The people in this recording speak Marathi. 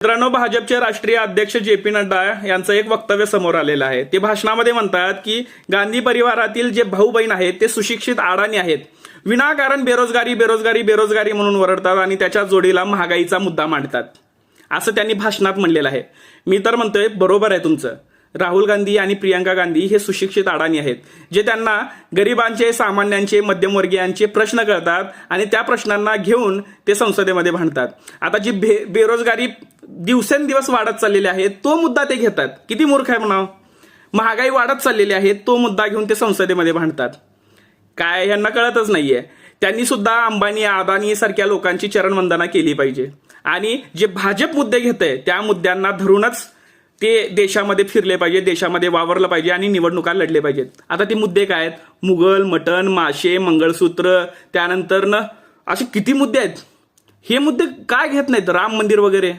मित्रांनो, भाजपचे राष्ट्रीय अध्यक्ष जे.पी. नड्डा यांचं एक वक्तव्य समोर आलेलं आहे. ते भाषणामध्ये म्हणतात की गांधी परिवारातील जे भाऊ बहीण आहेत ते सुशिक्षित अडाणी आहेत, विनाकारण बेरोजगारी बेरोजगारी बेरोजगारी म्हणून वरडतात आणि त्याच्या जोडीला महागाईचा मुद्दा मांडतात, असं त्यांनी भाषणात म्हणलेलं आहे. मी तर म्हणतोय बरोबर आहे तुमचं. राहुल गांधी आणि प्रियंका गांधी हे सुशिक्षित अडाणी आहेत, जे त्यांना गरिबांचे, सामान्यांचे, मध्यमवर्गीयांचे प्रश्न कळतात आणि त्या प्रश्नांना घेऊन ते संसदेमध्ये भांडतात. आता जी बेरोजगारी दिवसेंदिवस वाढत चाललेली आहे तो मुद्दा ते घेतात. किती मूर्ख आहे म्हणावं. महागाई वाढत चाललेली आहे तो मुद्दा घेऊन ते संसदेमध्ये भांडतात. काय यांना कळतच नाहीये. त्यांनी सुद्धा अंबानी, अदानी सारख्या लोकांची चरणवंदना केली पाहिजे आणि जे भाजप मुद्दे घेतंय त्या मुद्द्यांना धरूनच ते देशामध्ये फिरले पाहिजे, देशामध्ये वावरलं पाहिजे आणि निवडणुका लढले पाहिजेत. आता ते मुद्दे काय आहेत? मुघल, मटण, मासे, मंगळसूत्र, त्यानंतर असे किती मुद्दे आहेत. हे मुद्दे काय घेत नाहीत? राम मंदिर वगैरे